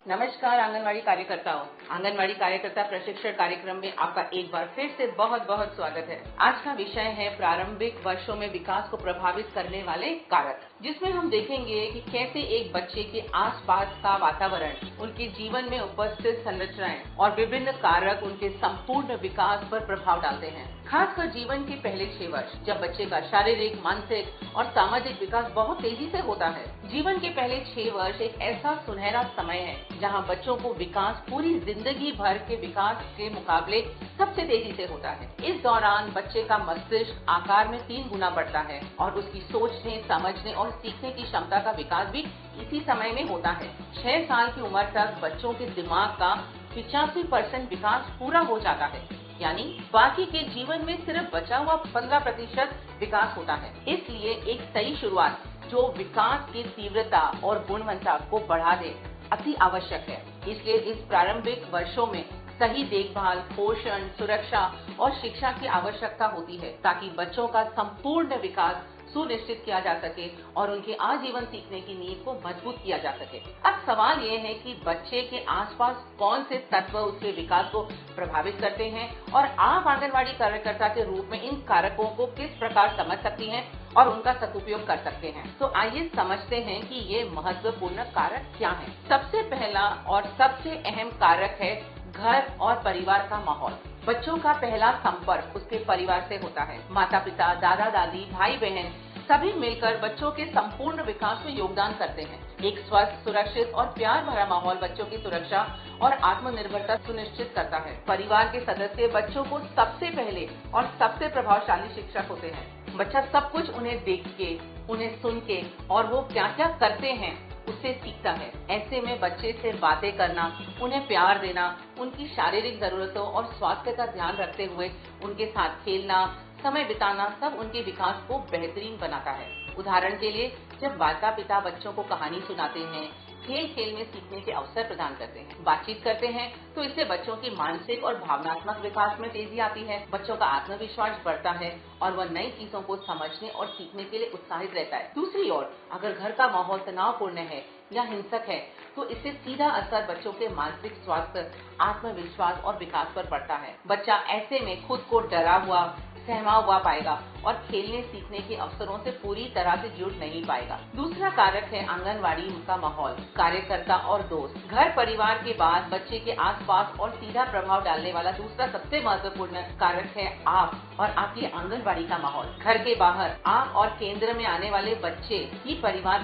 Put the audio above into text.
नमस्कार आंगनवाड़ी कार्यकर्ताओं। आंगनवाड़ी कार्यकर्ता प्रशिक्षण कार्यक्रम में आपका एक बार फिर से बहुत बहुत स्वागत है। आज का विषय है प्रारंभिक वर्षों में विकास को प्रभावित करने वाले कारक, जिसमें हम देखेंगे कि कैसे एक बच्चे के आसपास का वातावरण, उनके जीवन में उपस्थित संरचनाएं और विभिन्न कारक उनके संपूर्ण विकास पर प्रभाव डालते हैं। खासकर जीवन के पहले 6 वर्ष, जब बच्चे का शारीरिक, मानसिक और सामाजिक विकास बहुत तेजी से होता है। जीवन के पहले 6 वर्ष एक ऐसा सुनहरा समय है जहां बच्चों को विकास पूरी जिंदगी भर के विकास के मुकाबले सबसे तेजी से होता है। इस दौरान बच्चे का मस्तिष्क आकार में 3 गुना बढ़ता है और उसकी सोचने, समझने और सीखने की क्षमता का विकास भी इसी समय में होता है। 6 साल की उम्र तक बच्चों के दिमाग का 85% विकास पूरा हो जाता है, यानी बाकी के जीवन में सिर्फ बचा हुआ 15% विकास होता है। इसलिए एक सही शुरुआत जो विकास की तीव्रता और गुणवत्ता को बढ़ा दे अति आवश्यक है। इसलिए इस प्रारंभिक वर्षों में सही देखभाल, पोषण, सुरक्षा और शिक्षा की आवश्यकता होती है, ताकि बच्चों का संपूर्ण विकास सुनिश्चित किया जा सके और उनके आजीवन सीखने की नींव को मजबूत किया जा सके। अब सवाल ये है कि बच्चे के आसपास कौन से तत्व उसके विकास को प्रभावित करते हैं और आप आंगनवाड़ी कार्यकर्ता के रूप में इन कारकों को किस प्रकार समझ सकती हैं और उनका सदुपयोग कर सकते हैं। तो आइए समझते हैं कि ये महत्वपूर्ण कारक क्या हैं। सबसे पहला और सबसे अहम कारक है घर और परिवार का माहौल। बच्चों का पहला संपर्क उसके परिवार से होता है। माता पिता, दादा दादी, भाई बहन सभी मिलकर बच्चों के संपूर्ण विकास में योगदान करते हैं। एक स्वस्थ, सुरक्षित और प्यार भरा माहौल बच्चों की सुरक्षा और आत्मनिर्भरता सुनिश्चित करता है। परिवार के सदस्य बच्चों को सबसे पहले और सबसे प्रभावशाली शिक्षक होते हैं। बच्चा सब कुछ उन्हें देख के, उन्हें सुन के और वो क्या क्या करते हैं उससे सीखता है। ऐसे में बच्चे से बातें करना, उन्हें प्यार देना, उनकी शारीरिक जरूरतों और स्वास्थ्य का ध्यान रखते हुए उनके साथ खेलना, समय बिताना सब उनके विकास को बेहतरीन बनाता है। उदाहरण के लिए, जब माता पिता बच्चों को कहानी सुनाते हैं, खेल खेल में सीखने के अवसर प्रदान करते हैं, बातचीत करते हैं, तो इससे बच्चों की मानसिक और भावनात्मक विकास में तेजी आती है। बच्चों का आत्मविश्वास बढ़ता है और वह नई चीजों को समझने और सीखने के लिए उत्साहित रहता है। दूसरी ओर, अगर घर का माहौल तनावपूर्ण है या हिंसक है, तो इससे सीधा असर बच्चों के मानसिक स्वास्थ्य, आत्मविश्वास और विकास पर पड़ता है। बच्चा ऐसे में खुद को डरा हुआ, सहमा हुआ पाएगा और खेलने सीखने के अवसरों से पूरी तरह से जुड़ नहीं पाएगा। दूसरा कारक है आंगनवाड़ी का माहौल, कार्यकर्ता और दोस्त। घर परिवार के बाद बच्चे के आसपास और सीधा प्रभाव डालने वाला दूसरा सबसे महत्वपूर्ण कारक है आप और आपकी आंगनवाड़ी का माहौल। घर के बाहर आप और केंद्र में आने वाले बच्चे ही परिवार